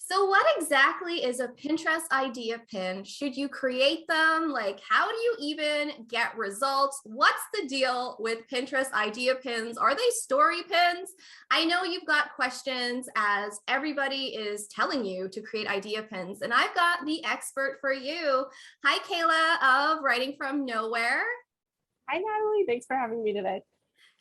So what exactly is a Pinterest idea pin? Should you create them? Like, how do you even get results? What's the deal with Pinterest idea pins? Are they story pins? I know you've got questions as everybody is telling you to create idea pins, and I've got the expert for you. Hi, Kayla of Writing from Nowhere. Hi, Natalie. Thanks for having me today.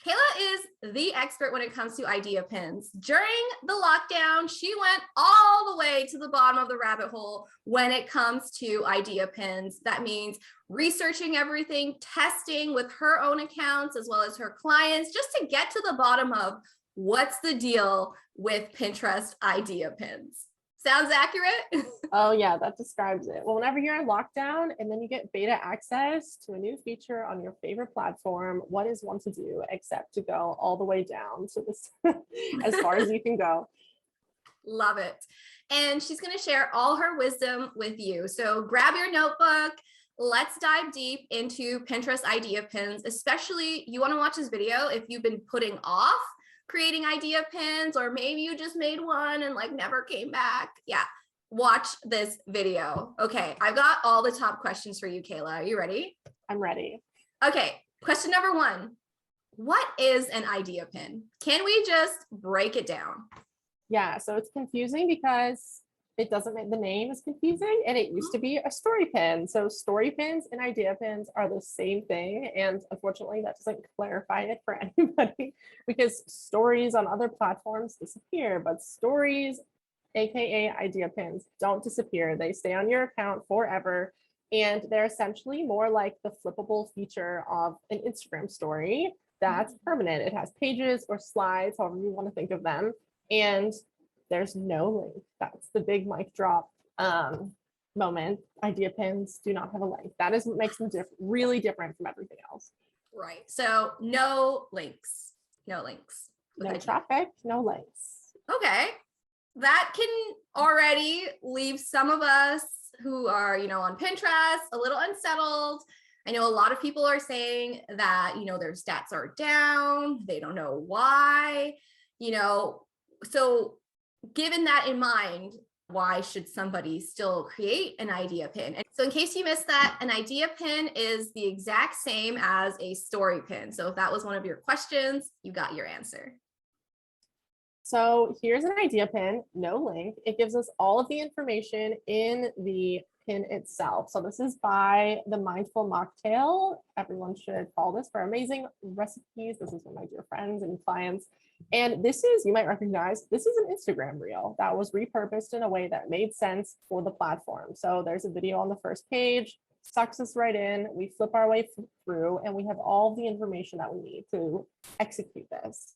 Kayla is the expert when it comes to idea pins. During the lockdown, she went all the way to the bottom of the rabbit hole when it comes to idea pins. That means researching everything, testing with her own accounts as well as her clients, just to get to the bottom of what's the deal with Pinterest idea pins. Sounds accurate? Oh, yeah, that describes it. Well, whenever you're in lockdown and then you get beta access to a new feature on your favorite platform, what is one to do except to go all the way down to this as far as you can go? Love it. And she's going to share all her wisdom with you. So grab your notebook. Let's dive deep into Pinterest idea pins, especially you want to watch this video if you've been putting off creating idea pins, or maybe you just made one and like never came back. Yeah, watch this video. Okay, I've got all the top questions for you, Kayla. Are you ready? I'm ready. Okay, question number one. What is an idea pin? Can we just break it down? Yeah, so it's confusing because it doesn't make the name is confusing and it used to be a story pin. So story pins and idea pins are the same thing. And unfortunately, that doesn't clarify it for anybody because stories on other platforms disappear, but stories, AKA idea pins, don't disappear. They stay on your account forever. And they're essentially more like the flippable feature of an Instagram story that's permanent. It has pages or slides, however you want to think of them. And there's no link. That's the big mic drop moment. Idea pins do not have a link. That is what makes them really different from everything else. Right. So no links. No links. No traffic, no links. Okay. That can already leave some of us who are, on Pinterest a little unsettled. I know a lot of people are saying that, their stats are down. They don't know why, so given that in mind, why should somebody still create an idea pin? And so in case you missed that, an idea pin is the exact same as a story pin. So if that was one of your questions, you got your answer. So here's an idea pin, no link. It gives us all of the information in the pin itself. So this is by the Mindful Mocktail. Everyone should follow this for amazing recipes. This is one of my dear friends and clients. And this is, you might recognize, this is an Instagram reel that was repurposed in a way that made sense for the platform. So there's a video on the first page, sucks us right in. We flip our way through and we have all the information that we need to execute this.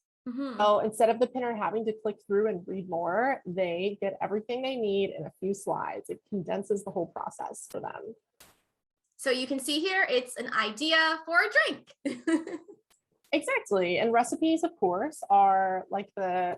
So instead of the pinner having to click through and read more, they get everything they need in a few slides. It condenses the whole process for them. So you can see here, it's an idea for a drink. Exactly. And recipes, of course, are like the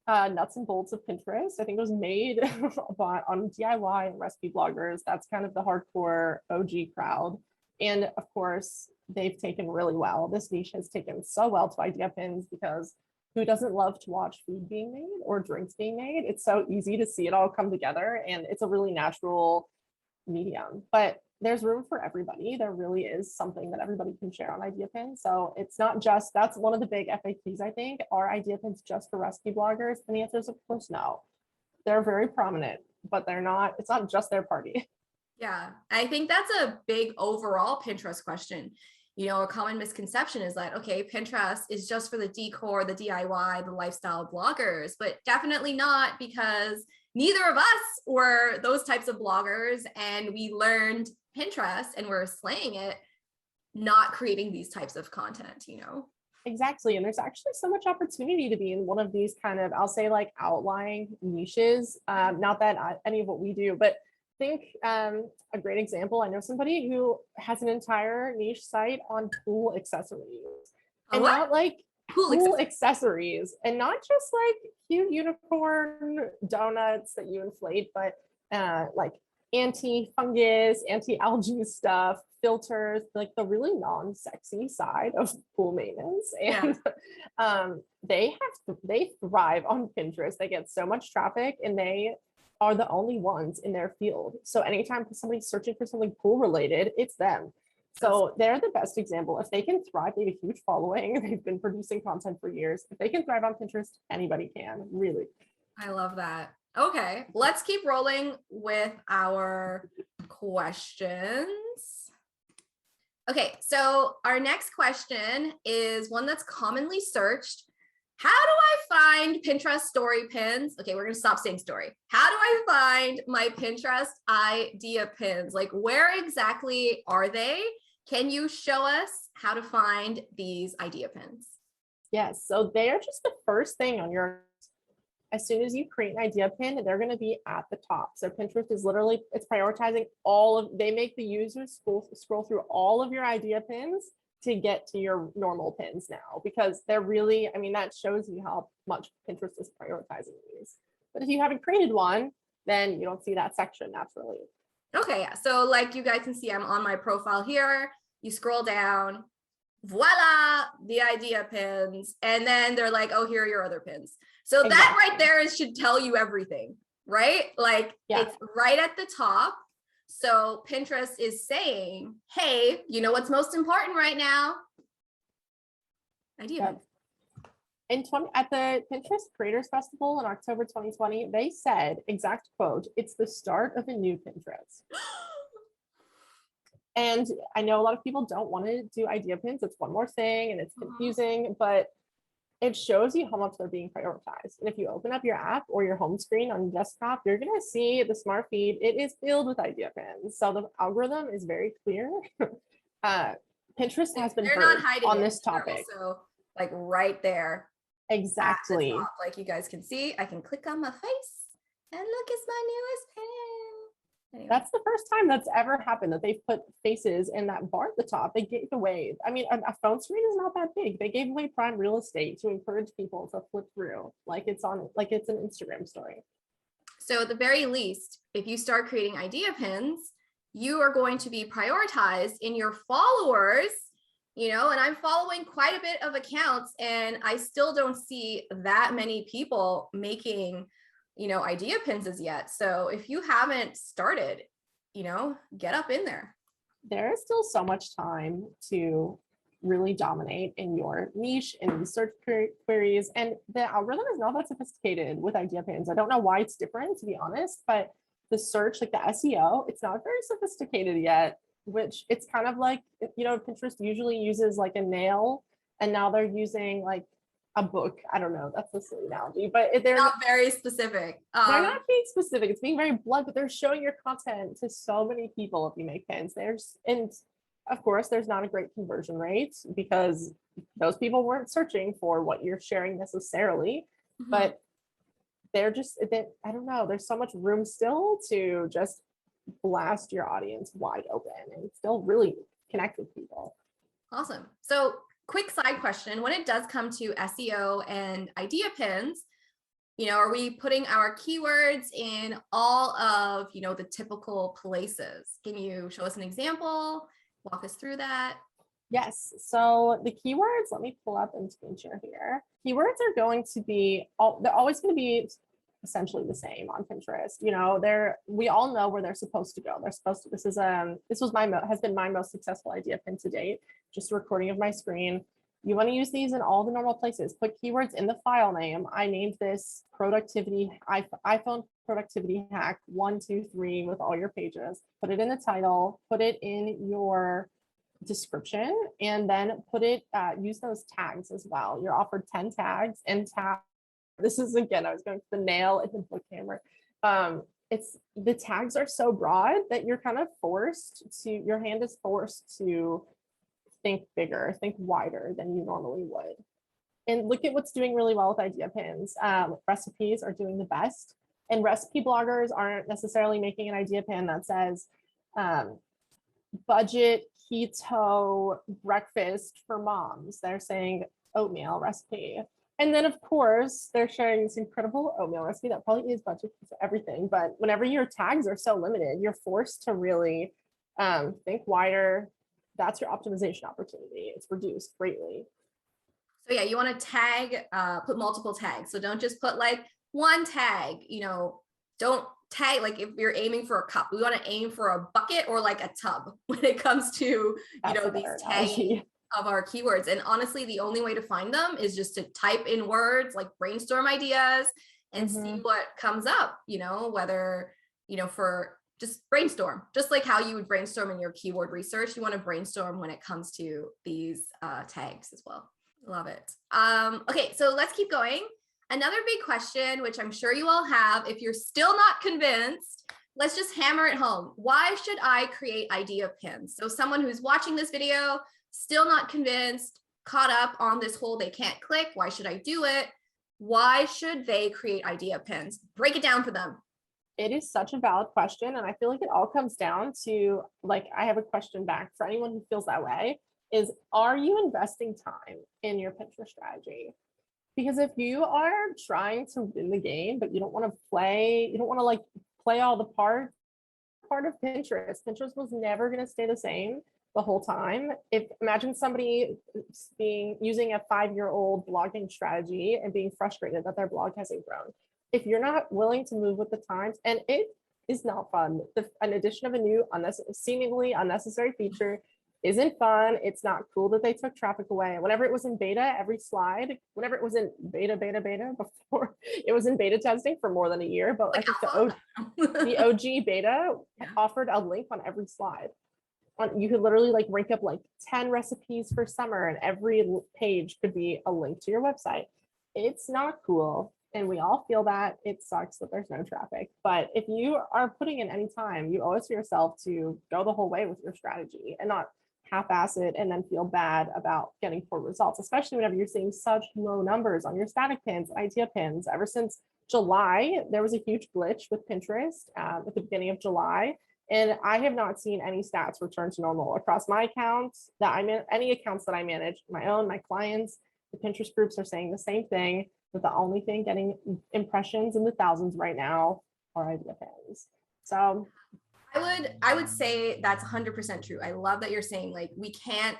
nuts and bolts of Pinterest. I think it was made on DIY and recipe bloggers. That's kind of the hardcore OG crowd. And of course, they've taken really well. This niche has taken so well to idea pins because who doesn't love to watch food being made or drinks being made? It's so easy to see it all come together and it's a really natural medium. But there's room for everybody. There really is something that everybody can share on idea pins. So it's not just, that's one of the big FAQs, I think. Are idea pins just for recipe bloggers? And the answer is, of course, no. They're very prominent, but they're not, it's not just their party. Yeah, I think that's a big overall Pinterest question. A common misconception is that, okay, Pinterest is just for the decor, the DIY, the lifestyle bloggers, but definitely not, because neither of us were those types of bloggers and we learned Pinterest and we're slaying it, not creating these types of content, Exactly. And there's actually so much opportunity to be in one of these kind of, I'll say like outlying niches. Not that any of what we do, but think a great example. I know somebody who has an entire niche site on pool accessories and not like pool accessories and not just like cute unicorn donuts that you inflate, but like anti-fungus, anti-algae stuff, filters, like the really non-sexy side of pool maintenance. And they thrive on Pinterest. They get so much traffic and they are the only ones in their field. So anytime somebody's searching for something pool related, it's them. So they're the best example. If they can thrive, they have a huge following. They've been producing content for years. If they can thrive on Pinterest, anybody can, really. I love that. Okay, let's keep rolling with our questions. Okay, so our next question is one that's commonly searched. How do I find Pinterest story pins? Okay, we're gonna stop saying story. How do I find my Pinterest idea pins? Like, where exactly are they? Can you show us how to find these idea pins? Yes, so they are just the first thing on your, as soon as you create an idea pin, they're going to be at the top. So Pinterest is literally, it's prioritizing all of, they make the users scroll through all of your idea pins to get to your normal pins now, because they're really, I mean, that shows you how much Pinterest is prioritizing these. But if you haven't created one, then you don't see that section naturally. Okay, yeah. So like you guys can see, I'm on my profile here. You scroll down, voila, the idea pins. And then they're like, oh, here are your other pins. So Exactly. that right there should tell you everything, right? Like it's right at the top. So Pinterest is saying, hey, you know what's most important right now? Idea pins. At the Pinterest Creators Festival in October 2020, they said, exact quote, "It's the start of a new Pinterest." And I know a lot of people don't want to do idea pins. It's one more thing and it's confusing, but it shows you how much they're being prioritized. And if you open up your app or your home screen on your desktop, you're going to see the smart feed. It is filled with idea pins. So the algorithm is very clear. Pinterest has been heard on this topic. So like right there. Exactly. The like you guys can see, I can click on my face and look, it's my newest pin. Anyway. That's the first time that's ever happened that they've put faces in that bar at the top. They gave away, I mean, a phone screen is not that big. They gave away prime real estate to encourage people to flip through like it's an Instagram story. So at the very least, if you start creating idea pins, you are going to be prioritized in your followers, you know, and I'm following quite a bit of accounts and I still don't see that many people making, you know, idea pins as yet. So if you haven't started, you know, get up in there. There is still so much time to really dominate in your niche in search queries. And the algorithm is not that sophisticated with idea pins. I don't know why it's different, to be honest, but the search, like the SEO, it's not very sophisticated yet, which it's kind of like, you know, Pinterest usually uses like a nail and now they're using like a book. I don't know. That's a silly analogy, but they're not very specific. They're not being specific. It's being very blunt, but they're showing your content to so many people if you make pins. And of course, there's not a great conversion rate because those people weren't searching for what you're sharing necessarily, but they're just, I don't know. There's so much room still to just blast your audience wide open and still really connect with people. Awesome. So quick side question, when it does come to SEO and idea pins, you know, are we putting our keywords in all of, you know, the typical places? Can you show us an example? Walk us through that. Yes. So the keywords, let me pull up and screen share here. Keywords are going to be, they're always going to be essentially the same on Pinterest. You know, we all know where they're supposed to go. They're supposed to, has been my most successful idea pin to date. Just a recording of my screen. You want to use these in all the normal places. Put keywords in the file name. I named this productivity, iPhone productivity hack 1, 2, 3 with all your pages. Put it in the title, put it in your description, and then use those tags as well. You're offered 10 tags and this is, again, I was going to the nail and the book hammer. The tags are so broad that you're kind of your hand is forced to think bigger, think wider than you normally would. And look at what's doing really well with idea pins. Recipes are doing the best, and recipe bloggers aren't necessarily making an idea pin that says budget keto breakfast for moms. They're saying oatmeal recipe. And then, of course, they're sharing this incredible oatmeal recipe that probably is budget for everything. But whenever your tags are so limited, you're forced to really think wider. That's your optimization opportunity. It's reduced greatly. So yeah, you want to tag, put multiple tags. So don't just put like one tag, you know, don't tag, like if you're aiming for a cup, we want to aim for a bucket or like a tub when it comes to, you That's know, a these better tags analogy. of our keywords. And honestly, the only way to find them is just to type in words, like brainstorm ideas and see Mhm. what comes up, you know, whether, you know, for just brainstorm, just like how you would brainstorm in your keyword research, you want to brainstorm when it comes to these tags as well. Love it. Okay, so let's keep going. Another big question, which I'm sure you all have, if you're still not convinced, let's just hammer it home. Why should I create idea pins? So someone who's watching this video, still not convinced, caught up on this whole they can't click, why should I do it? Why should they create idea pins? Break it down for them. It is such a valid question. And I feel like it all comes down to, like, I have a question back for anyone who feels that way is, are you investing time in your Pinterest strategy? Because if you are trying to win the game, but you don't want to play, you don't want to like play all the part of Pinterest was never going to stay the same the whole time. If imagine somebody using a 5-year-old blogging strategy and being frustrated that their blog hasn't grown. If you're not willing to move with the times, and it is not fun, an addition of a new seemingly unnecessary feature isn't fun. It's not cool that they took traffic away. Whenever it was in beta, every slide, whenever it was in beta before, it was in beta testing for more than a year, but I Like think alpha. the OG beta offered a link on every slide. You could literally like rank up like 10 recipes for summer, and every page could be a link to your website. It's not cool. And we all feel that. It sucks that there's no traffic. But if you are putting in any time, you owe it to yourself to go the whole way with your strategy and not half-ass it and then feel bad about getting poor results, especially whenever you're seeing such low numbers on your static pins, idea pins. Ever since July, there was a huge glitch with Pinterest at the beginning of July. And I have not seen any stats return to normal across my accounts any accounts that I manage, my own, my clients. The Pinterest groups are saying the same thing, that the only thing getting impressions in the thousands right now are idea pins. So I would say that's 100% true. I love that you're saying like we can't.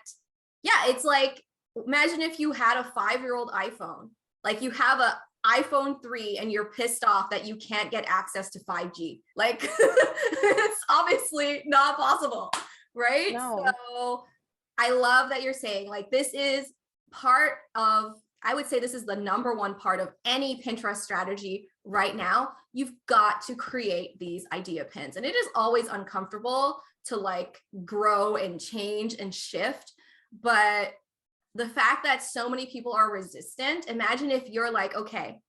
Yeah, it's like imagine if you had a 5-year-old iPhone, like you have a iPhone 3 and you're pissed off that you can't get access to 5G. Like it's obviously not possible, right? no. So I love that you're saying like this is part of, I would say this is the number one part of any Pinterest strategy right now. You've got to create these idea pins. And it is always uncomfortable to like grow and change and shift. But the fact that so many people are resistant, imagine if you're like, okay,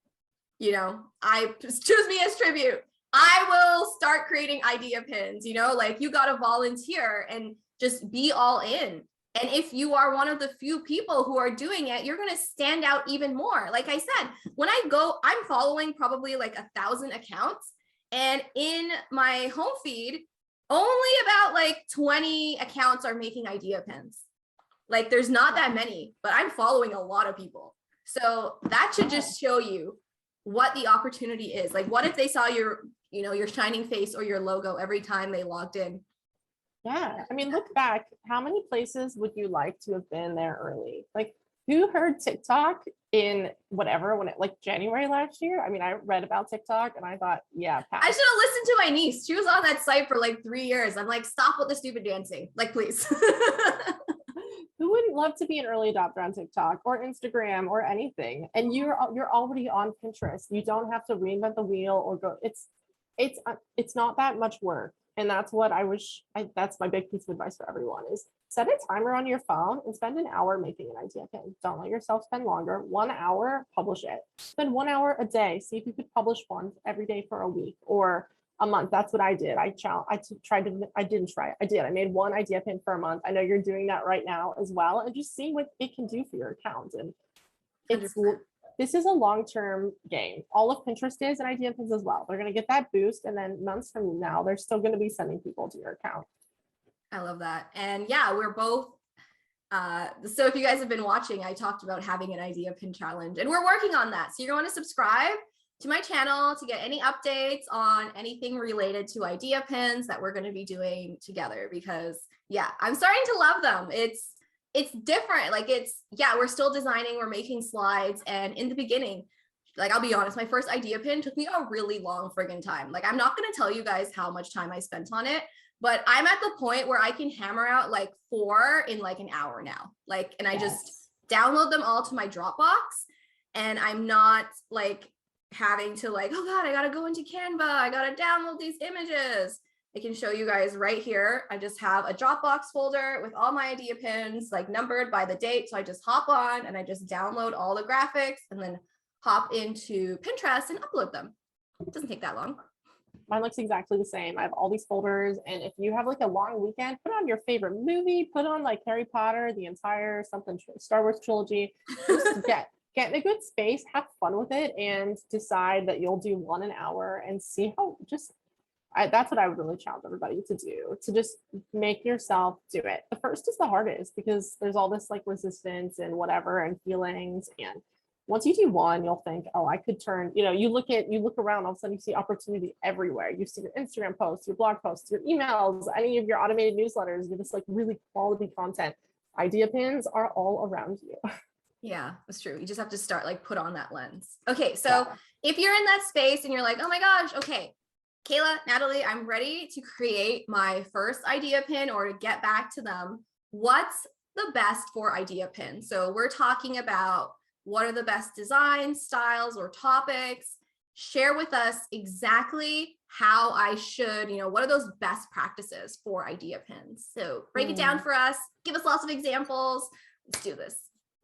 you know, I just choose me as tribute. I will start creating idea pins, you know, like you got to volunteer and just be all in. And if you are one of the few people who are doing it, you're going to stand out even more. Like I said, when I go, I'm following probably like 1,000 accounts. And in my home feed, only about like 20 accounts are making idea pins. Like there's not that many, but I'm following a lot of people. So that should just show you what the opportunity is. Like what if they saw your, you know, your shining face or your logo every time they logged in? Yeah. I mean, look back, how many places would you like to have been there early? Like, who heard TikTok in whatever, when it like January last year? I mean, I read about TikTok and I thought, yeah, I should have listened to my niece. She was on that site for like 3 years. I'm like, stop with the stupid dancing. Like, please. Who wouldn't love to be an early adopter on TikTok or Instagram or anything? And you're already on Pinterest. You don't have to reinvent the wheel or go. It's not that much work. And that's what that's my big piece of advice for everyone is set a timer on your phone and spend an hour making an idea pin. Don't let yourself spend longer. 1 hour, publish it. Spend 1 hour a day. See if you could publish one every day for a week or a month. That's what I did. I made one idea pin for a month. I know you're doing that right now as well. And just see what it can do for your account. And this is a long-term game. All of Pinterest is and idea pins as well. They're going to get that boost. And then months from now, they're still going to be sending people to your account. I love that. And yeah, we're both. So if you guys have been watching, I talked about having an idea pin challenge and we're working on that. So you're going to subscribe to my channel to get any updates on anything related to idea pins that we're going to be doing together, because yeah, I'm starting to love them. It's different. Like we're still designing, we're making slides. And in the beginning, like, I'll be honest, my first idea pin took me a really long friggin' time. Like, I'm not going to tell you guys how much time I spent on it, but I'm at the point where I can hammer out like 4 in like an hour now. Like, and I just download them all to my Dropbox, and I'm not like having to like, oh God, I got to go into Canva. I got to download these images. I can show you guys right here. I just have a Dropbox folder with all my idea pins, like numbered by the date. So I just hop on and I just download all the graphics and then hop into Pinterest and upload them. It doesn't take that long. Mine looks exactly the same. I have all these folders, and if you have like a long weekend, put on your favorite movie, put on like Harry Potter, the entire something Star Wars trilogy. Just get in a good space, have fun with it, and decide that you'll do one an hour and see how that's what I would really challenge everybody to do, to just make yourself do it. The first is the hardest because there's all this like resistance and whatever and feelings. And once you do one, you'll think, oh, I could turn, you look around, all of a sudden you see opportunity everywhere. You see your Instagram posts, your blog posts, your emails, any of your automated newsletters, you this like really quality content. Idea pins are all around you. Yeah, that's true. You just have to start like put on that lens. Okay, so if you're in that space and you're like, oh my gosh, okay, Kayla, Natalie, I'm ready to create my first idea pin or to get back to them. What's the best for idea pins? So we're talking about what are the best designs, styles, or topics. Share with us exactly how I should, what are those best practices for idea pins? So break it down for us. Give us lots of examples. Let's do this.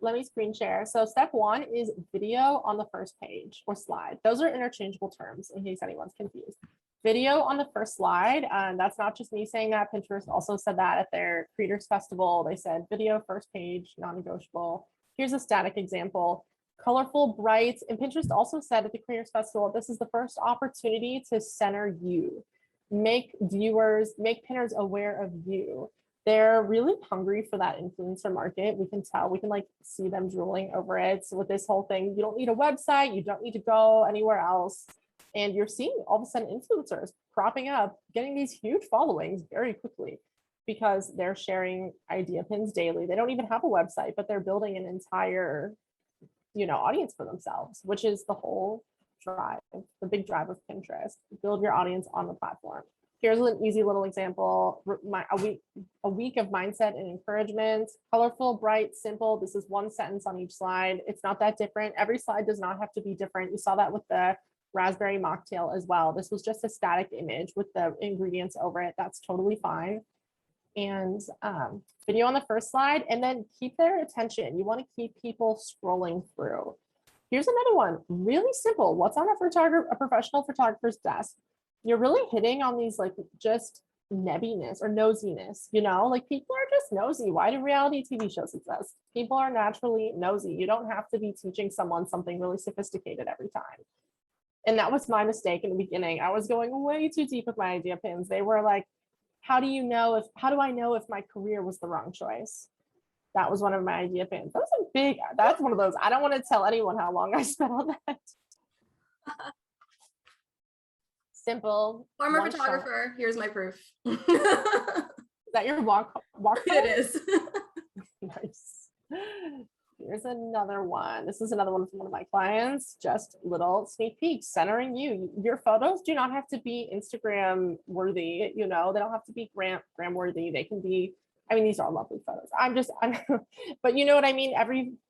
Let me screen share. So step 1 is video on the first page or slide. Those are interchangeable terms in case anyone's confused. Video on the first slide. That's not just me saying that. Pinterest also said that at their Creators Festival. They said video first page, non-negotiable. Here's a static example. Colorful, bright. And Pinterest also said at the Creators Festival, this is the first opportunity to center you. Make pinners aware of you. They're really hungry for that influencer market. We can tell, we can like see them drooling over it. So with this whole thing, you don't need a website, you don't need to go anywhere else. And you're seeing all of a sudden influencers cropping up, getting these huge followings very quickly because they're sharing idea pins daily. They don't even have a website, but they're building an entire, audience for themselves, which is the whole drive, the big drive of Pinterest. Build your audience on the platform. Here's an easy little example. A week of mindset and encouragement. Colorful, bright, simple. This is one sentence on each slide. It's not that different. Every slide does not have to be different. You saw that with the raspberry mocktail as well. This was just a static image with the ingredients over it. That's totally fine. And video on the first slide, and then keep their attention. You want to keep people scrolling through. Here's another one, really simple. What's on a professional photographer's desk? You're really hitting on these like just nebbiness or nosiness, like people are just nosy. Why do reality TV shows exist? People are naturally nosy. You don't have to be teaching someone something really sophisticated every time. And that was my mistake in the beginning. I was going way too deep with my idea pins. They were like, how do I know if my career was the wrong choice? That was one of my idea pins. That's one of those. I don't want to tell anyone how long I spent on that. Simple. Former photographer. Here's my proof. Is that your walk? It is. Nice. Here's another one. This is another one from one of my clients. Just little sneak peeks, centering you. Your photos do not have to be Instagram worthy. They don't have to be gram worthy. They can be. These are all lovely photos. But you know what I mean.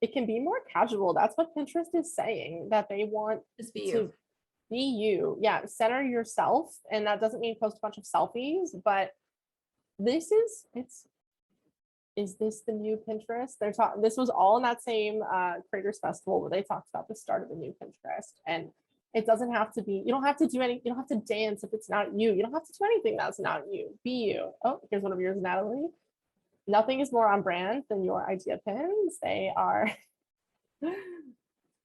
It can be more casual. That's what Pinterest is saying, that they want Just be you. Be you. Yeah, center yourself, and that doesn't mean post a bunch of selfies. But is this the new Pinterest? This was all in that same Creators Festival where they talked about the start of the new Pinterest. And it doesn't have to be, you don't have to do anything, you don't have to dance if it's not you. You don't have to do anything that's not you. Be you. Oh, here's one of yours, Natalie. Nothing is more on brand than your idea pins. They are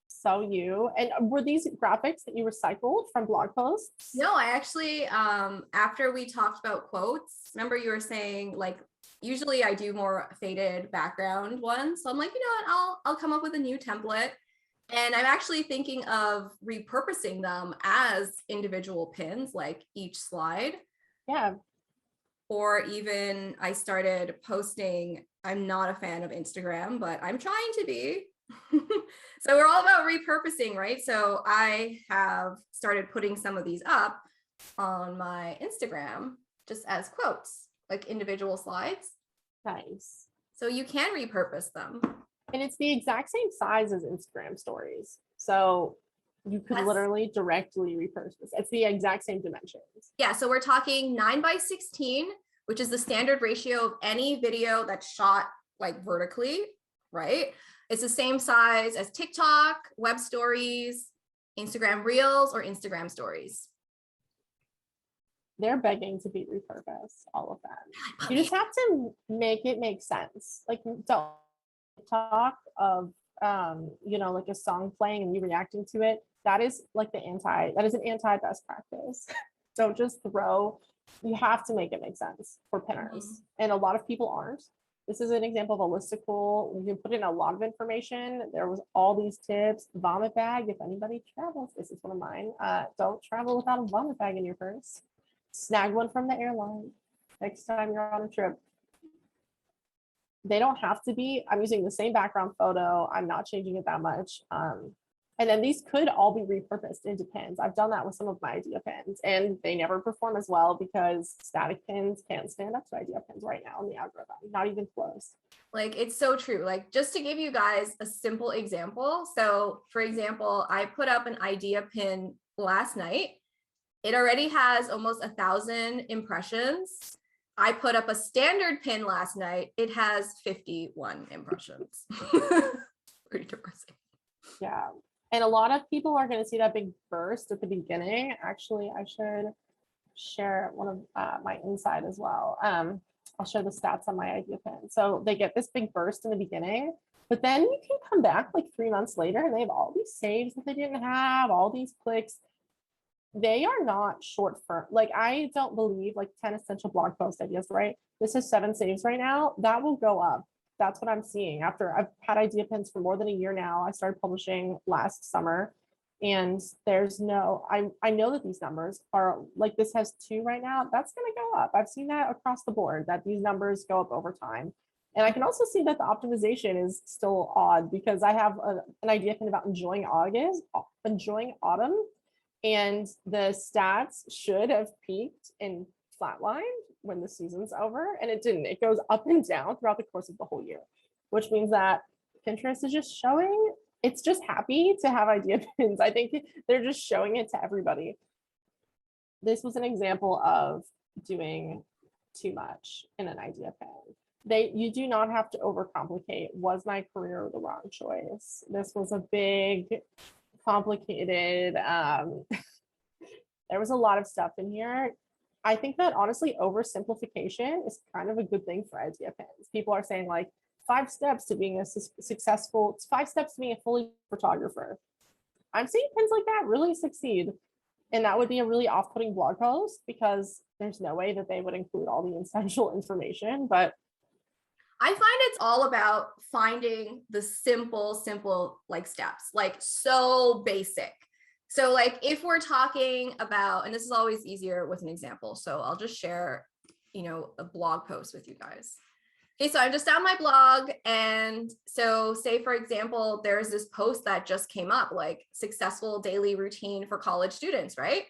so you. And were these graphics that you recycled from blog posts? No, I actually, after we talked about quotes, remember you were saying like, usually I do more faded background ones. So I'm like, I'll come up with a new template. And I'm actually thinking of repurposing them as individual pins, like each slide. Yeah. Or even I started posting, I'm not a fan of Instagram, but I'm trying to be. So we're all about repurposing, right? So I have started putting some of these up on my Instagram just as quotes, like individual slides. Nice. So you can repurpose them. And it's the exact same size as Instagram stories. So you could Yes. literally directly repurpose this. It's the exact same dimensions. Yeah, so we're talking 9:16, which is the standard ratio of any video that's shot like vertically, right? It's the same size as TikTok, web stories, Instagram Reels, or Instagram stories. They're begging to be repurposed, all of that. You just have to make it make sense. Like, don't talk of like a song playing and you reacting to it. That is like that is an anti-best practice. Don't just throw, you have to make it make sense for pinners. And a lot of people aren't. This is an example of a listicle. You can put in a lot of information. There was all these tips. Vomit bag, if anybody travels, this is one of mine. Don't travel without a vomit bag in your purse. Snag one from the airline next time you're on a trip. They don't have to be. I'm using the same background photo. I'm not changing it that much. And then these could all be repurposed into pins. I've done that with some of my idea pins, and they never perform as well because static pins can't stand up to idea pins right now in the algorithm. Not even close. Like, it's so true. Like, just to give you guys a simple example. So for example, I put up an idea pin last night. It already has almost 1,000 impressions. I put up a standard pin last night. It has 51 impressions. Pretty depressing. Yeah. And a lot of people are going to see that big burst at the beginning. Actually, I should share one of my inside as well. I'll share the stats on my idea pin. So they get this big burst in the beginning, but then you can come back like 3 months later and they have all these saves that they didn't have, all these clicks. They are not short for, like, I don't believe like 10 essential blog post ideas, right? This is 7 saves right now. That will go up. That's what I'm seeing after I've had idea pins for more than a year now. I started publishing last summer, and there's no, I know that these numbers are like, this has 2 right now. That's going to go up. I've seen that across the board, that these numbers go up over time. And I can also see that the optimization is still odd because I have an idea pin about enjoying autumn. And the stats should have peaked and flatlined when the season's over, and it didn't. It goes up and down throughout the course of the whole year, which means that Pinterest is just showing, it's just happy to have idea pins. I think they're just showing it to everybody. This was an example of doing too much in an idea pin. You do not have to overcomplicate. Was my career the wrong choice? This was a big, complicated, there was a lot of stuff in here. I think that honestly oversimplification is kind of a good thing for idea pins. People are saying like 5 steps to being a successful, 5 steps to being a fully photographer. I'm seeing pins like that really succeed. And that would be a really off-putting blog post because there's no way that they would include all the essential information, but I find it's all about finding the simple like steps, like so basic. So like if we're talking about, and this is always easier with an example, so I'll just share, a blog post with you guys. Okay, so I'm just on my blog, and so say for example, there's this post that just came up, like successful daily routine for college students, right?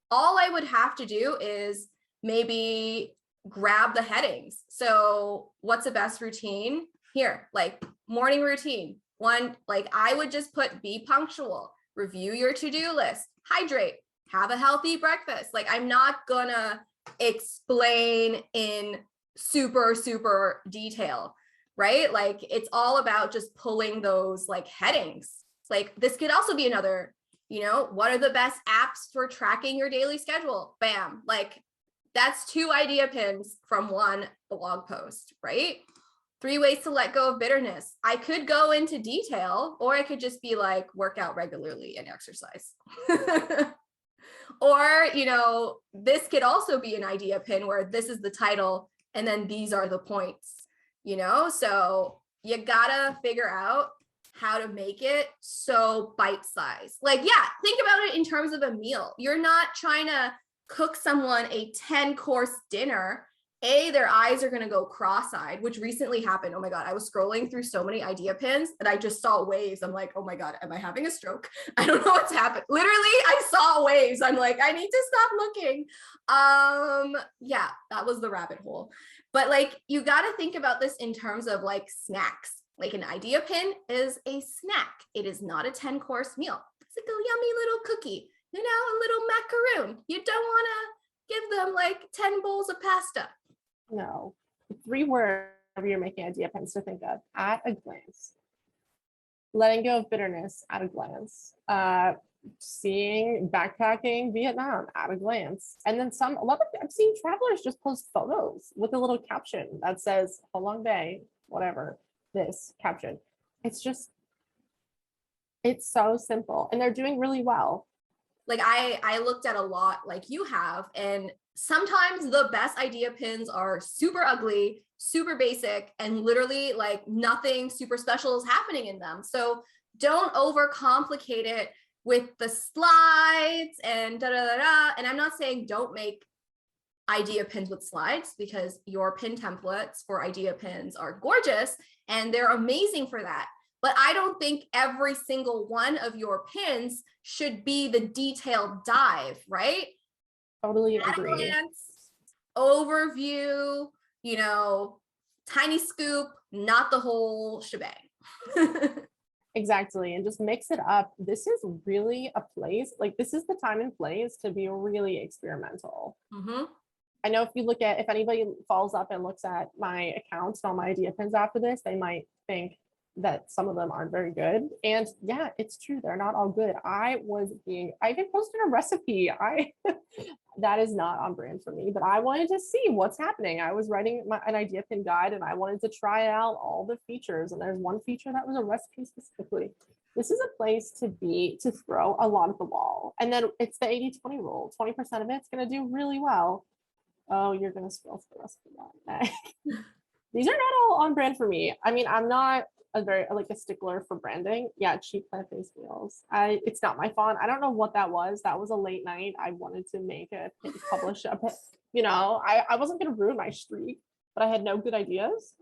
All I would have to do is maybe grab the headings. So what's the best routine here? Like morning routine. One, like I would just put be punctual, review your to-do list, hydrate, have a healthy breakfast. Like I'm not gonna explain in super detail, right? Like it's all about just pulling those like headings. Like this could also be another, what are the best apps for tracking your daily schedule? Bam, like that's 2 idea pins from 1 blog post, right? 3 ways to let go of bitterness. I could go into detail, or I could just be like, work out regularly and exercise. Or, this could also be an idea pin where this is the title and then these are the points, so you gotta figure out how to make it so bite-sized. Like, yeah, think about it in terms of a meal. You're not trying to cook someone a 10-course dinner their eyes are going to go cross-eyed, which recently happened. Oh my God. I was scrolling through so many idea pins and I just saw waves. I'm like, oh my God, am I having a stroke? I don't know what's happened. Literally, I saw waves. I'm like, I need to stop looking. Yeah, that was the rabbit hole. But like, you got to think about this in terms of like snacks. Like an idea pin is a snack. It is not a 10-course meal. It's like a yummy little cookie, a little macaroon. You don't want to give them like 10 bowls of pasta. No, 3 words you're making idea pins to think of: at a glance, letting go of bitterness at a glance, seeing backpacking Vietnam at a glance, and then a lot of I've seen travelers just post photos with a little caption that says "Ha Long Bay," whatever this caption. It's so simple, and they're doing really well. Like I looked at a lot like you have, and sometimes the best idea pins are super ugly, super basic, and literally like nothing super special is happening in them. So don't overcomplicate it with the slides and da da da da. And I'm not saying don't make idea pins with slides, because your pin templates for idea pins are gorgeous and they're amazing for that. But I don't think every single one of your pins should be the detailed dive, right? Totally At a agree. glance, overview, tiny scoop, not the whole shebang. Exactly. And just mix it up. This is really a place, like this is the time and place to be really experimental. Mm-hmm. I know if anybody follows up and looks at my accounts and all my idea pins after this, they might think that some of them aren't very good. And yeah, it's true. They're not all good. I even posted a recipe. That is not on brand for me, but I wanted to see what's happening. I was writing an idea pin guide and I wanted to try out all the features. And there's one feature that was a recipe specifically. This is a place to throw a lot at the wall. And then it's the 80-20 rule. 20% of it's going to do really well. Oh, you're going to scroll through the rest of that. These are not all on brand for me. I mean, I'm not a stickler for branding. Yeah, cheap plant-based meals. It's not my font. I don't know what that was. That was a late night. I wanted to publish a I wasn't gonna ruin my streak, but I had no good ideas.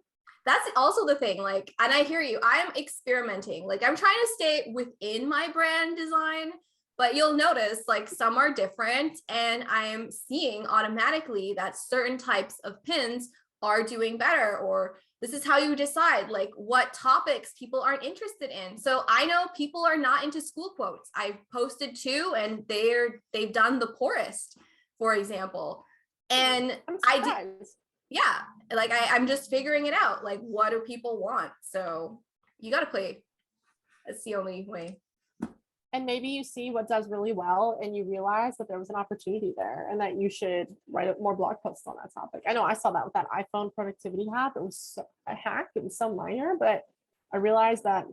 That's also the thing. Like, and I hear you. I am experimenting. Like, I'm trying to stay within my brand design, but you'll notice like some are different, and I'm seeing automatically that certain types of pins are doing better, or this is how you decide like what topics people aren't interested in. So I know people are not into school quotes. I've posted 2 and they've done the poorest, for example. And yeah, like I'm just figuring it out. Like, what do people want? So you got to play. That's the only way. And maybe you see what does really well and you realize that there was an opportunity there and that you should write more blog posts on that topic. I know I saw that with that iPhone productivity hack. It was a hack. It was so minor, but I realized that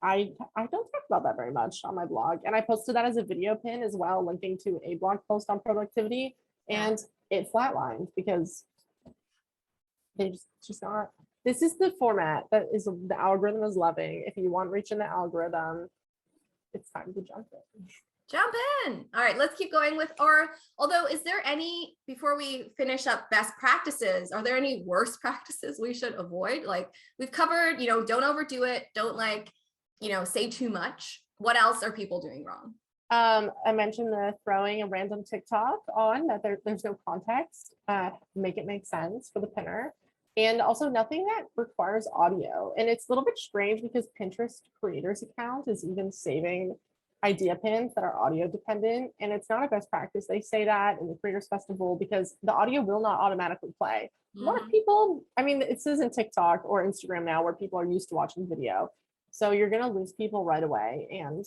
I don't talk about that very much on my blog. And I posted that as a video pin as well, linking to a blog post on productivity. And it flatlined because they just not. This is the format that is the algorithm is loving. If you want reach in the algorithm, it's time to jump in. All right, let's keep going with although is there any, before we finish up best practices, are there any worst practices we should avoid? Like we've covered, don't overdo it. Don't say too much. What else are people doing wrong? I mentioned the throwing a random TikTok on that there's no context, make it make sense for the pinner. And also nothing that requires audio. And it's a little bit strange because Pinterest creators account is even saving idea pins that are audio dependent. And it's not a best practice. They say that in the Creators Festival because the audio will not automatically play. A lot of people, it says in TikTok or Instagram now where people are used to watching video. So you're going to lose people right away. And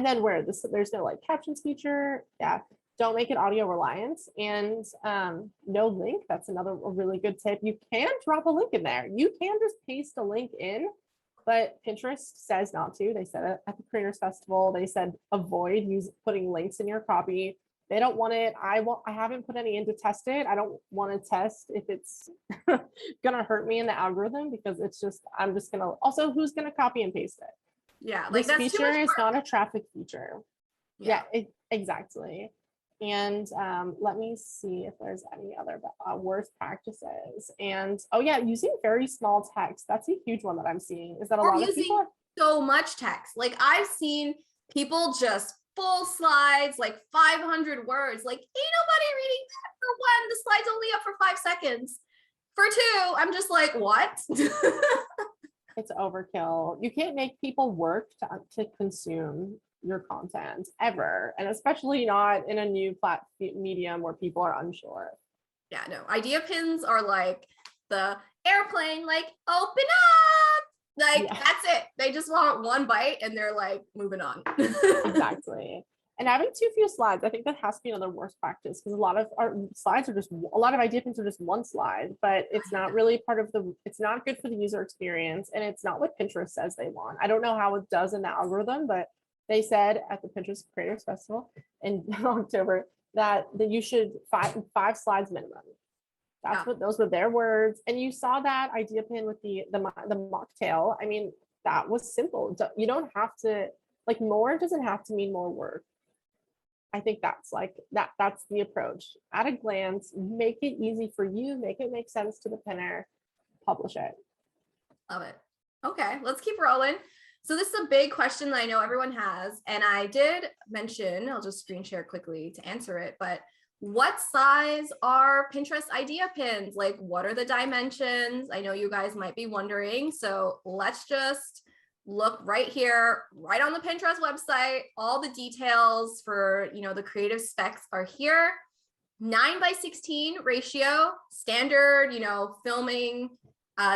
then there's no like captions feature. Yeah. Don't make it audio reliant, and no link. That's a really good tip. You can drop a link in there. You can just paste a link in, but Pinterest says not to. They said it at the Creators Festival. They said avoid putting links in your copy. They don't want it. I haven't put any in to test it. I don't want to test if it's gonna hurt me in the algorithm because I'm just gonna. Also, who's gonna copy and paste it? Yeah, like this feature is not a traffic feature. Yeah, exactly. And let me see if there's any other worst practices. And oh yeah, using very small text. That's a huge one that I'm seeing, is that a Or lot of people using so much text. Like I've seen people just full slides, like 500 words. Like ain't nobody reading that for one. The slide's only up for 5 seconds. For two, I'm just like, what? it's overkill. You can't make people work to consume your content ever, and especially not in a new medium where people are unsure. Yeah, no. Idea pins are like the airplane, like open up. Like Yeah. that's it. They just want one bite and they're like moving on. Exactly. And having too few slides, I think that has to be another worst practice, because a lot of our slides are just, a lot of idea pins are just one slide, but it's not really part of it's not good for the user experience, and it's not what Pinterest says they want. I don't know how it does in the algorithm, but they said at the Pinterest Creators Festival in October that you should five slides minimum. That's what, those were their words. And you saw that idea pin with the mocktail. I mean, that was simple. You don't have to, like, more doesn't have to mean more work. I think that's like that's the approach. At a glance, make it easy for you, make it make sense to the pinner, publish it. Love it. Okay, let's keep rolling. So this is a big question that I know everyone has, and I did mention, I'll just screen share quickly to answer it, but what size are Pinterest idea pins? Like, what are the dimensions? I know you guys might be wondering, so let's just look right here, right on the Pinterest website. All the details for, the creative specs are here. 9:16 ratio, standard, filming,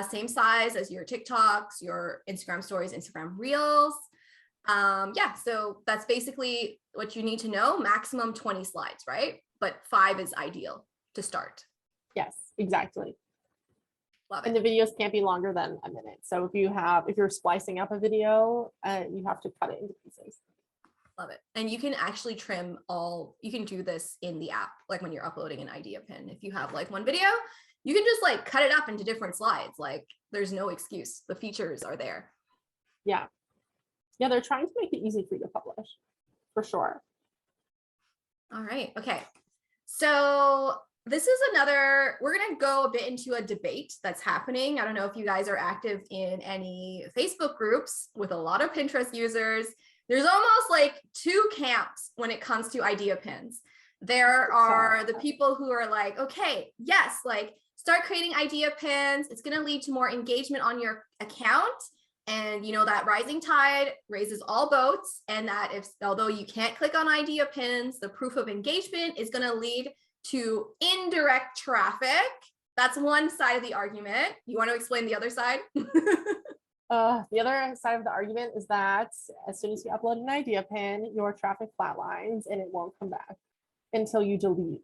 same size as your TikToks, your Instagram stories, Instagram reels. Yeah, so that's basically what you need to know. Maximum 20 slides, right? But 5 is ideal to start. Yes, exactly. Love it. And the videos can't be longer than a minute. So if you're splicing up a video, you have to cut it into pieces. Love it. And you can actually trim you can do this in the app, like when you're uploading an idea pin. If you have like one video, you can just like cut it up into different slides. Like there's no excuse. The features are there. Yeah. Yeah, they're trying to make it easy for you to publish, for sure. All right. Okay. So this is we're going to go a bit into a debate that's happening. I don't know if you guys are active in any Facebook groups with a lot of Pinterest users. There's almost like 2 camps when it comes to idea pins. There are the people who are like, okay, yes, like start creating idea pins. It's going to lead to more engagement on your account. And that rising tide raises all boats, and that although you can't click on idea pins, the proof of engagement is going to lead to indirect traffic. That's one side of the argument. You want to explain the other side? The other side of the argument is that as soon as you upload an idea pin, your traffic flatlines and it won't come back until you delete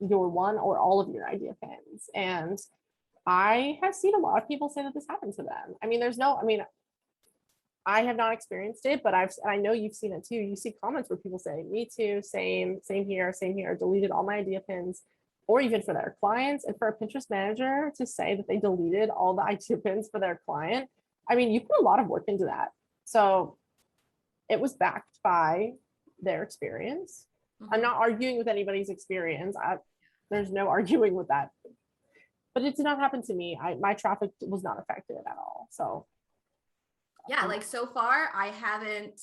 your one or all of your idea pins. And I have seen a lot of people say that this happened to them. I mean, I have not experienced it, but I know you've seen it too. You see comments where people say, me too, same here, deleted all my idea pins. Or even for their clients, and for a Pinterest manager to say that they deleted all the idea pins for their client. I mean, you put a lot of work into that. So it was backed by their experience. I'm not arguing with anybody's experience. There's no arguing with that. But it did not happen to me. My traffic was not affected at all. So yeah, like so far I haven't,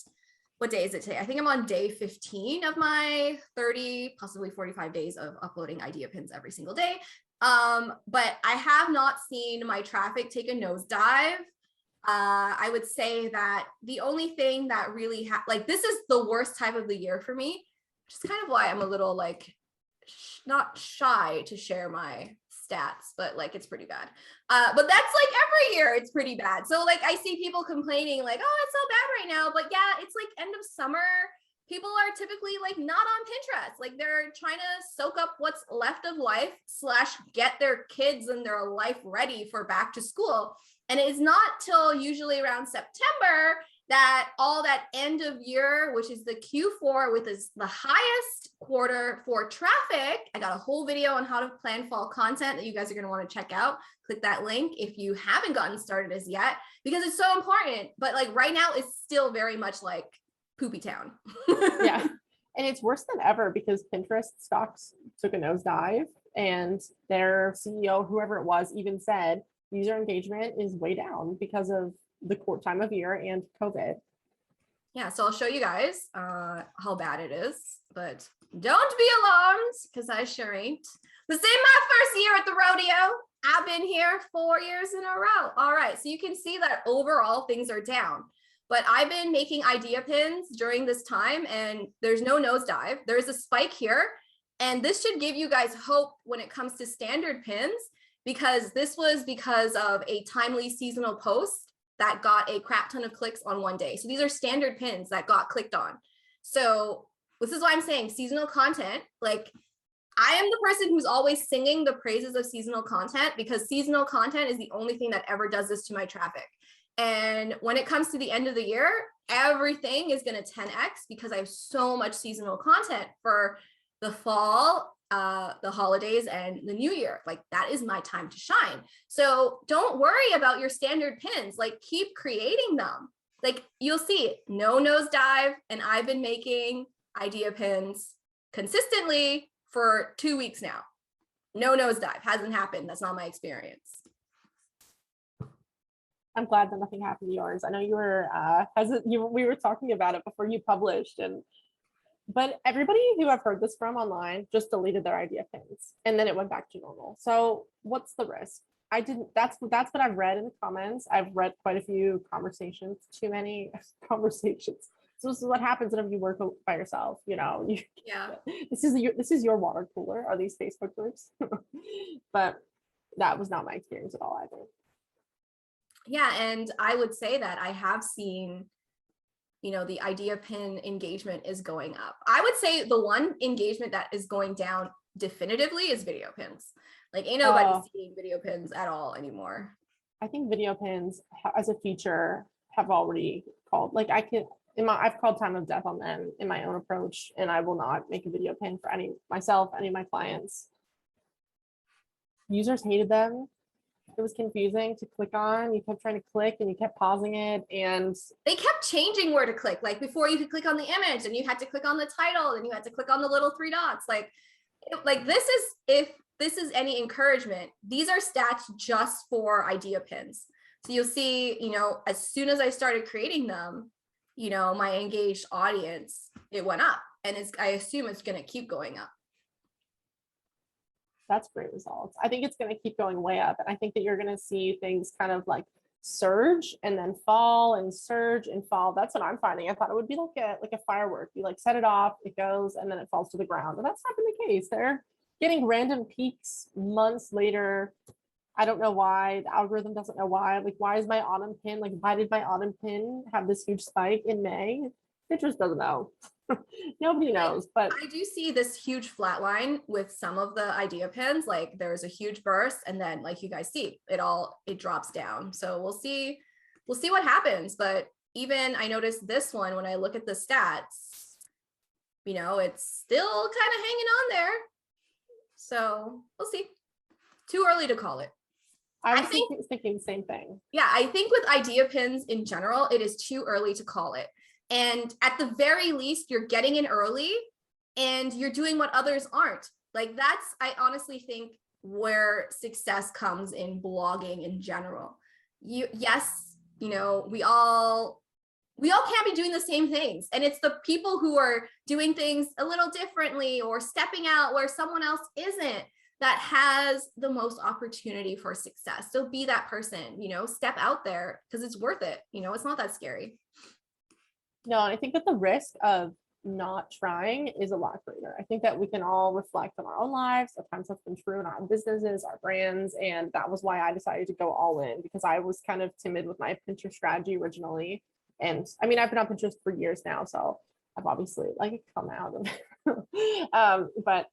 what day is it today? I think I'm on day 15 of my 30, possibly 45 days of uploading idea pins every single day. But I have not seen my traffic take a nosedive. I would say that the only thing that really this is the worst time of the year for me, which is kind of why I'm a little like not shy to share my stats, but like it's pretty bad. But that's like every year it's pretty bad. So like I see people complaining like, oh, it's so bad right now. But yeah, it's like end of summer. People are typically like not on Pinterest. Like they're trying to soak up what's left of life / get their kids and their life ready for back to school. And it is not till usually around September that all that end of year, which is the Q4, which is the highest quarter for traffic. I got a whole video on how to plan fall content that you guys are going to want to check out. Click that link if you haven't gotten started as yet, because it's so important. But like right now, it's still very much like poopy town. Yeah. And it's worse than ever because Pinterest stocks took a nosedive, and their CEO, whoever it was, even said user engagement is way down because of the court time of year and COVID. Yeah, so I'll show you guys how bad it is, but don't be alarmed because I sure ain't. This ain't my first year at the rodeo. I've been here 4 years in a row. All right, so you can see that overall things are down. But I've been making idea pins during this time and there's no nosedive. There's a spike here. And this should give you guys hope when it comes to standard pins, because this was because of a timely seasonal post that got a crap ton of clicks on one day. So these are standard pins that got clicked on. So this is why I'm saying seasonal content, like I am the person who's always singing the praises of seasonal content, because seasonal content is the only thing that ever does this to my traffic. And when it comes to the end of the year, everything is going to 10x because I have so much seasonal content for the fall, the holidays, and the new year. Like that is my time to shine. So don't worry about your standard pins, like keep creating them. Like you'll see no nosedive, and I've been making idea pins consistently for 2 weeks now. No nosedive, hasn't happened. That's not my experience. I'm glad that nothing happened to yours. I know you were we were talking about it before you published, but everybody who I've heard this from online just deleted their idea pins and then it went back to normal. So what's the risk? That's what I've read in the comments. I've read quite a few conversations, too many conversations. So this is what happens whenever you work by yourself. Yeah. This is your water cooler, are these Facebook groups? But that was not my experience at all either. Yeah, and I would say that I have seen, the idea pin engagement is going up. I would say the one engagement that is going down definitively is video pins. Like ain't nobody seeing video pins at all anymore. I think video pins as a feature have already called, like I've called time of death on them in my own approach, and I will not make a video pin for any of my clients. Users hated them. It was confusing to click on. You kept trying to click and you kept pausing it, and they kept changing where to click. Like before you could click on the image and you had to click on the title and you had to click on the little 3 dots. Like if this is any encouragement, these are stats just for idea pins. So you'll see, as soon as I started creating them, my engaged audience, it went up, and I assume it's going to keep going up. That's great results. I think it's going to keep going way up. And I think that you're going to see things kind of like surge and then fall and surge and fall. That's what I'm finding. I thought it would be like a firework. You like set it off, it goes, and then it falls to the ground. And that's not been the case. They're getting random peaks months later. I don't know why. The algorithm doesn't know why. Like, why is my autumn pin? Like, why did my autumn pin have this huge spike in May? Pinterest doesn't know. Nobody knows, but I do see this huge flat line with some of the idea pins. Like there's a huge burst, and then like you guys see, it drops down. So we'll see what happens. But even I noticed this one, when I look at the stats, it's still kind of hanging on there. So we'll see. Too early to call it. I was thinking the same thing. Yeah, I think with idea pins in general, it is too early to call it. And at the very least, you're getting in early and you're doing what others aren't. Like I honestly think where success comes in blogging in general. We all can't be doing the same things. And it's the people who are doing things a little differently or stepping out where someone else isn't that has the most opportunity for success. So be that person, step out there because it's worth it. It's not that scary. No, I think that the risk of not trying is a lot greater. I think that we can all reflect on our own lives. Sometimes that's been true in our own businesses, our brands. And that was why I decided to go all in, because I was kind of timid with my Pinterest strategy originally. And I mean, I've been on Pinterest for years now, so I've obviously come out of it. But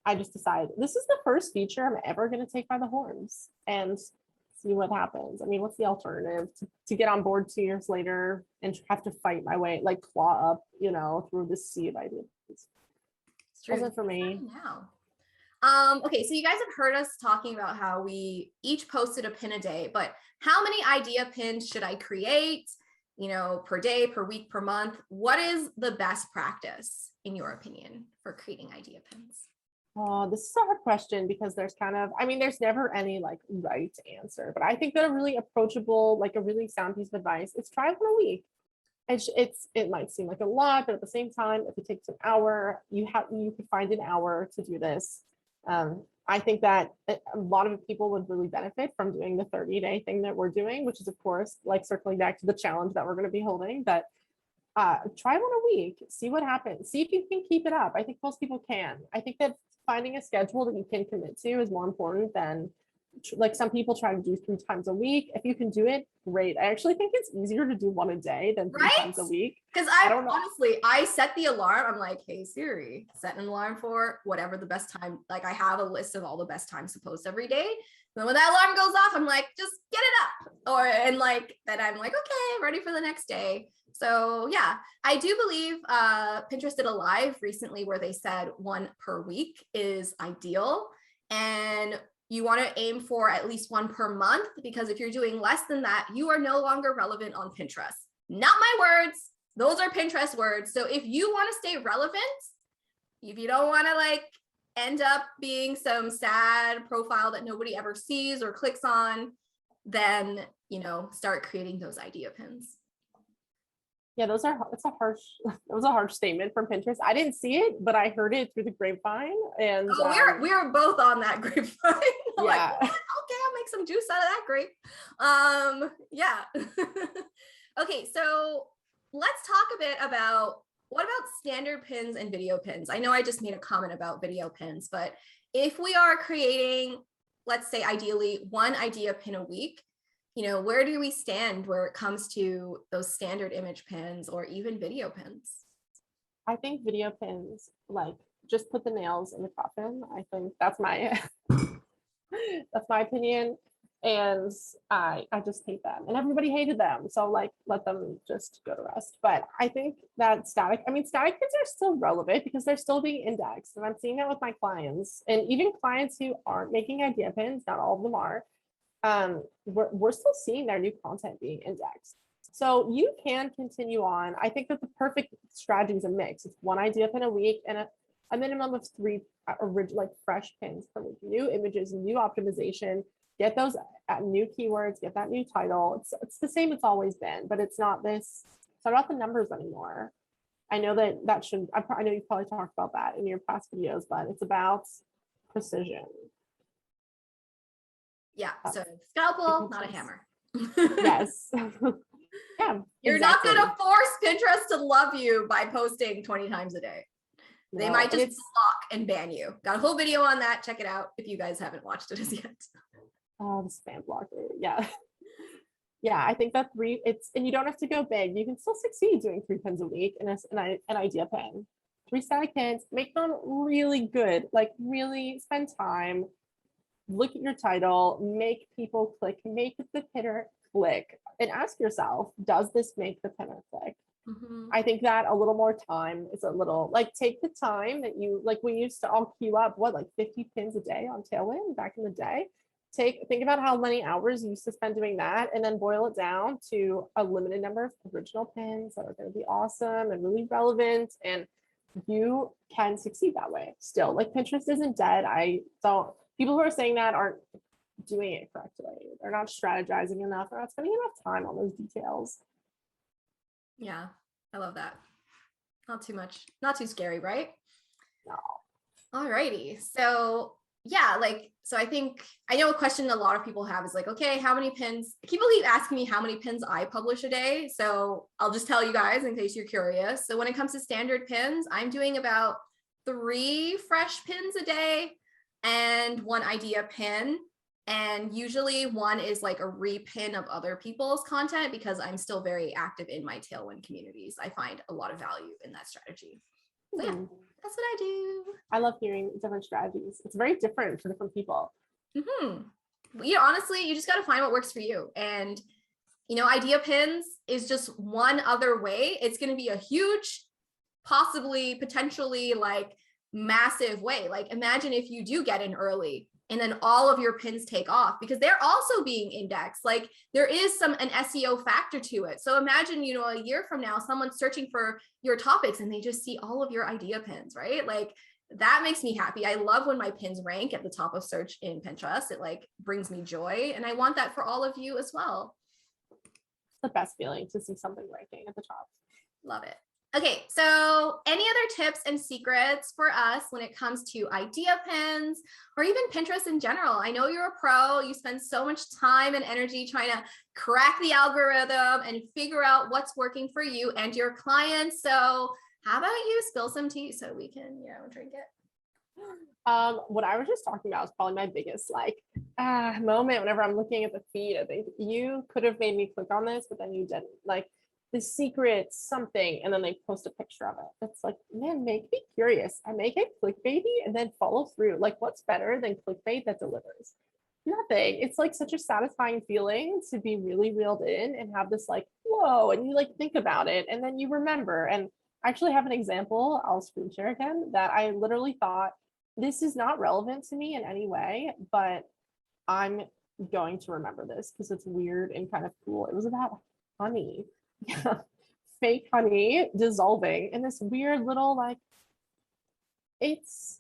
I just decided this is the first feature I'm ever going to take by the horns and see what happens. I mean, what's the alternative to get on board 2 years later and have to fight my way, like claw up, through this sea of ideas? It wasn't for me. Now. Okay, so you guys have heard us talking about how we each posted a pin a day, but how many idea pins should I create? per day, per week, per month. What is the best practice in your opinion for creating idea pins? Oh, this is a hard question because there's there's never any like right answer, but I think that a really approachable, like a really sound piece of advice is try 1 a week. It might seem like a lot, but at the same time, if it takes an hour, you could find an hour to do this. I think that a lot of people would really benefit from doing the 30-day thing that we're doing, which is of course like circling back to the challenge that we're going to be holding. But try 1 a week, see what happens, see if you can keep it up. I think most people can. I think that finding a schedule that you can commit to is more important than like some people try to do 3 times a week. If you can do it, great. I actually think it's easier to do 1 a day than 3 times a week. Because I set the alarm. I'm like, hey Siri, set an alarm for whatever the best time. Like I have a list of all the best times to post every day. And then when that alarm goes off, I'm like, just get it up. Then I'm like, okay, ready for the next day. So yeah, I do believe Pinterest did a live recently where they said 1 per week is ideal. And you want to aim for at least 1 per month, because if you're doing less than that, you are no longer relevant on Pinterest. Not my words. Those are Pinterest words. So if you want to stay relevant, if you don't want to like end up being some sad profile that nobody ever sees or clicks on, then, start creating those idea pins. Yeah, that was a harsh statement from Pinterest. I didn't see it, but I heard it through the grapevine. And we were both on that grapevine. Yeah. Like, okay, I'll make some juice out of that grape. Yeah. Okay, so let's talk a bit about what about standard pins and video pins? I know I just made a comment about video pins, but if we are creating, let's say ideally 1 idea pin a week, where do we stand where it comes to those standard image pins or even video pins? I think video pins, like, just put the nails in the coffin. I think that's my that's my opinion. And I just hate them. And everybody hated them. So like let them just go to rest. But I think that static pins are still relevant because they're still being indexed. And I'm seeing that with my clients. And even clients who aren't making idea pins, not all of them are. We're still seeing their new content being indexed. So you can continue on. I think that the perfect strategy is a mix. It's 1 idea pin a week and a minimum of 3 like fresh pins per week. New images, new optimization, get those new keywords, get that new title. It's the same it's always been, but it's not about the numbers anymore. I know I know you've probably talked about that in your past videos, but it's about precision. Yeah, so scalpel, not a hammer. Yes. Yeah, you're not going to force Pinterest to love you by posting 20 times a day. They might just block and ban you. Got a whole video on that. Check it out if you guys haven't watched it as yet. Oh, the spam blocker. Yeah. Yeah, I think that and you don't have to go big. You can still succeed doing 3 pins a week and an idea pin. 3 static pins, make them really good. Like really spend time, look at your title, make people click, make the pinner click, and ask yourself, does this make the pinner click? Mm-hmm. I think that a little more time is a little, like, take the time that we used to all queue up, 50 pins a day on Tailwind back in the day. Think about how many hours you used to spend doing that, and then boil it down to a limited number of original pins that are going to be awesome and really relevant, and you can succeed that way still. Like, Pinterest isn't dead. People who are saying that aren't doing it correctly. They're not strategizing enough. They're not spending enough time on those details. Yeah, I love that. Not too much, not too scary, right? No. Alrighty. So yeah, so I know a question a lot of people have is like, okay, how many pins? People keep asking me how many pins I publish a day. So I'll just tell you guys in case you're curious. So when it comes to standard pins, I'm doing about 3 fresh pins a day and 1 idea pin. And usually 1 is like a repin of other people's content because I'm still very active in my Tailwind communities. I find a lot of value in that strategy. So yeah, that's what I do. I love hearing different strategies. It's very different for different people. Mm-hmm. Honestly, you just got to find what works for you. And, idea pins is just one other way. It's going to be a huge, potentially like massive way. Like imagine if you do get in early and then all of your pins take off because they're also being indexed. Like there is an SEO factor to it. So imagine, you know, a year from now, someone's searching for your topics and they just see all of your idea pins, right? Like that makes me happy. I love when my pins rank at the top of search in Pinterest. It like brings me joy. And I want that for all of you as well. The best feeling to see something ranking at the top. Love it. Okay, so any other tips and secrets for us when it comes to idea pins or even Pinterest in general? I know you're a pro, you spend so much time and energy trying to crack the algorithm and figure out what's working for you and your clients. So how about you spill some tea so we can, you know, drink it? What I was just talking about is probably my biggest like moment whenever I'm looking at the feed. I think you could have made me click on this, but then you didn't. Like the secret something, and then they post a picture of it. It's like, man, make me curious. I make it clickbaity and then follow through. Like, what's better than clickbait that delivers? Nothing. It's like such a satisfying feeling to be really reeled in and have this like, whoa, and you like think about it and then you remember. And I actually have an example, I'll screen share again, that I literally thought this is not relevant to me in any way, but I'm going to remember this because it's weird and kind of cool. It was about honey. Fake honey dissolving in this weird little like, it's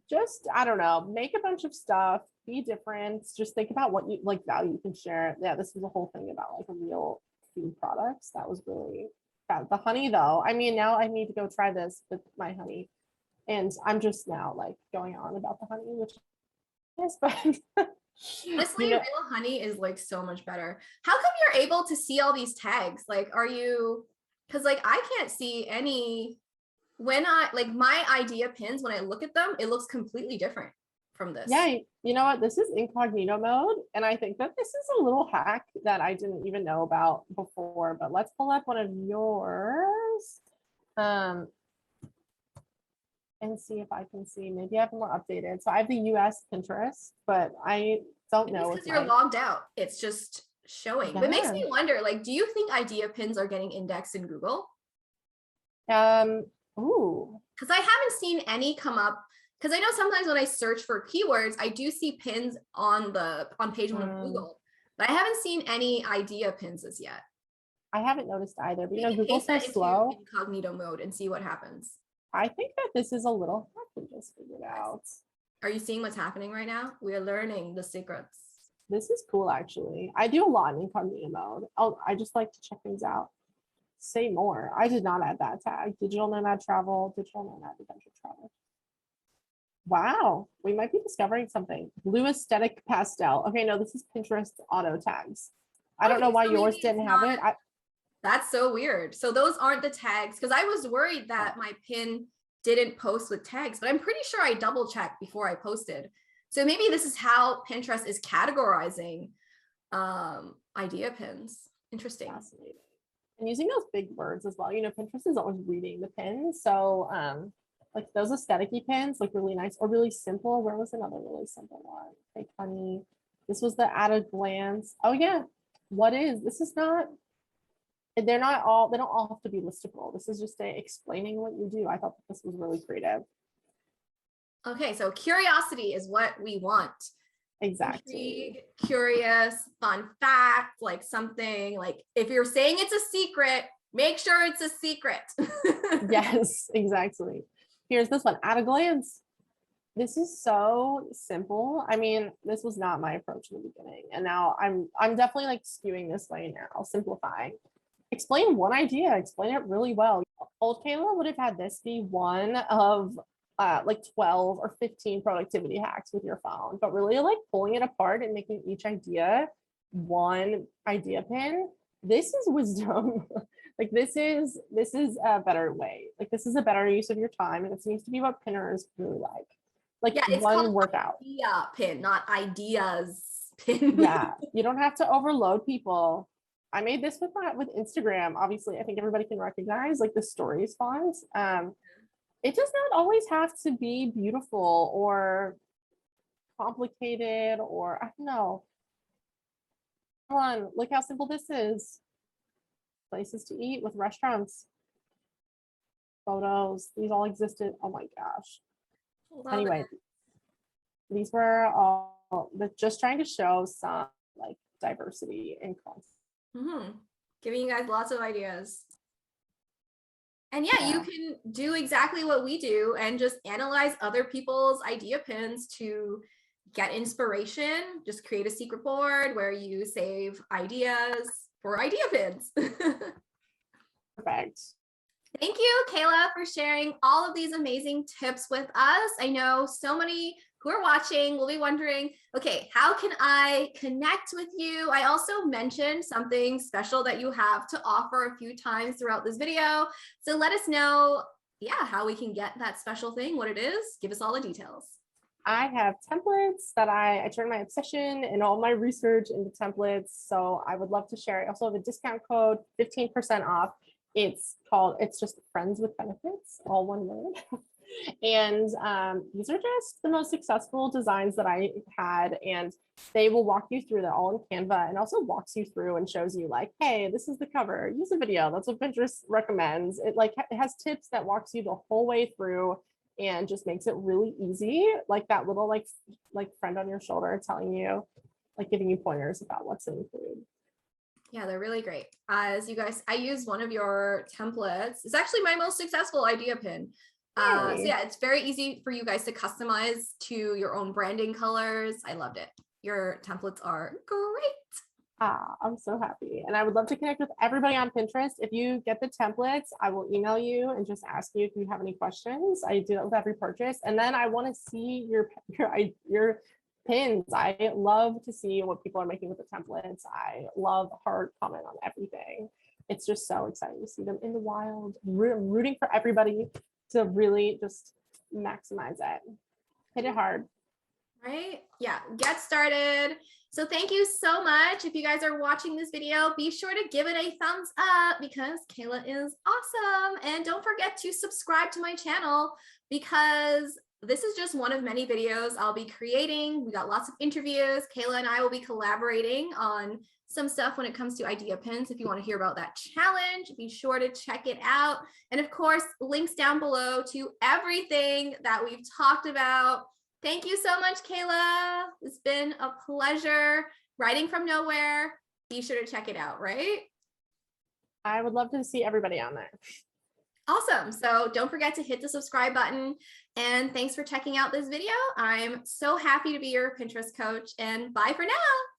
just, I don't know, make a bunch of stuff, be different, just think about what you like value you can share. Yeah, this is a whole thing about like a real food products. That was really bad. The honey though, I mean, now I need to go try this with my honey. And I'm just now like going on about the honey, which is fun. Honestly, You know, real honey is like so much better. How come you're able to see all these tags? Like, are you, because like I can't see any, when I, like my idea pins, when I look at them, it looks completely different from this. yeah, you know what? This is incognito mode. And I think that this is a little hack that I didn't even know about before, but let's pull up one of yours. And see if I can see. Maybe I have more updated. So I have the US Pinterest, but I don't know. Because you're logged out. It's just showing. But it makes me Yeah. wonder, like, do you think idea pins are getting indexed in Google? Ooh. Because I haven't seen any come up. Because I know sometimes when I search for keywords, I do see pins on page one of Google, but I haven't seen any idea pins as yet. I haven't noticed either, but you know, Maybe Google's paste so that into slow. incognito mode and see what happens. I think that this is a little hack we just figured out. Are you seeing what's happening right now? We are learning the secrets. This is cool, actually. I do a lot in incognito mode. I just like to check things out. Say more. I did not add that tag. Digital nomad travel, digital nomad adventure travel. Wow, we might be discovering something. Blue aesthetic pastel. Okay, no, this is Pinterest auto tags. I don't know why so yours maybe didn't have it. That's so weird. So those aren't the tags, because I was worried that my pin didn't post with tags, but I'm pretty sure I double checked before I posted. So maybe this is how Pinterest is categorizing idea pins. Interesting. Fascinating. And using those big words as well. You know, Pinterest is always reading the pins. So like those aesthetic-y pins, like really nice or really simple. Where was another really simple one? Fake honey. This was the at a glance. Oh yeah. What is this? Is not, they're not all, they don't all have to be listable. This is just explaining what you do. I thought this was really creative. Okay, so curiosity is what we want. Exactly. Intrigue, curious, fun fact, like something like if you're saying it's a secret, make sure it's a secret. Yes, exactly. Here's this one, at a glance. This is so simple. I mean, this was not my approach in the beginning, and now I'm definitely like skewing this way now, simplifying. Explain one idea, explain it really well. Old Kayla would have had this be one of like 12 or 15 productivity hacks with your phone, but really like pulling it apart and making each idea one idea pin. This is wisdom. Like this is a better way. Like this is a better use of your time, and it seems to be what pinners really like. Like yeah, it's one called workout. idea pin, not ideas pin. Yeah, you don't have to overload people. I made this with Instagram. Obviously, I think everybody can recognize like the stories font. It does not always have to be beautiful or complicated, or I don't know. Come on, look how simple this is. Places to eat with restaurants. Photos, these all existed. Oh my gosh. Love Anyway, it. these were all just trying to show some like diversity in content. Giving you guys lots of ideas. And yeah, you Yeah. can do exactly what we do and just analyze other people's idea pins to get inspiration. Just create a secret board where you save ideas for idea pins. Perfect. Thank you, Kayla, for sharing all of these amazing tips with us. I know so many who are watching will be wondering, okay, how can I connect with you? I also mentioned something special that you have to offer a few times throughout this video. So let us know, yeah, how we can get that special thing, what it is. Give us all the details. I have templates that I turn my obsession and all my research into templates. So I would love to share. I also have a discount code, 15% off. It's just Friends with Benefits, all one word. And these are just the most successful designs that I had, and they will walk you through. They're all in Canva and also walks you through and shows you like, hey, this is the cover, use a video. That's what Pinterest recommends. It has tips that walks you the whole way through and just makes it really easy, like that little like friend on your shoulder telling you, like giving you pointers about what to include. Yeah, they're really great. As you guys, I use one of your templates. It's actually my most successful idea pin. So Hey. yeah, it's very easy for you guys to customize to your own branding colors. I loved it. Your templates are great. I'm so happy. And I would love to connect with everybody on Pinterest. If you get the templates, I will email you and just ask you if you have any questions. I do that with every purchase. And then I want to see your pins. I love to see what people are making with the templates. I love hard comment on everything. It's just so exciting to see them in the wild. Rooting for everybody to really just maximize it. Hit it hard. Right? Yeah, get started. So thank you so much. If you guys are watching this video, be sure to give it a thumbs up because Kayla is awesome. And don't forget to subscribe to my channel because this is just one of many videos I'll be creating. We got lots of interviews. Kayla and I will be collaborating on some stuff when it comes to idea pins. If you want to hear about that challenge, be sure to check it out. And of course, links down below to everything that we've talked about. Thank you so much, Kayla. It's been a pleasure writing from nowhere. Be sure to check it out, right? I would love to see everybody on there. Awesome. So don't forget to hit the subscribe button. And thanks for checking out this video. I'm so happy to be your Pinterest coach, and bye for now.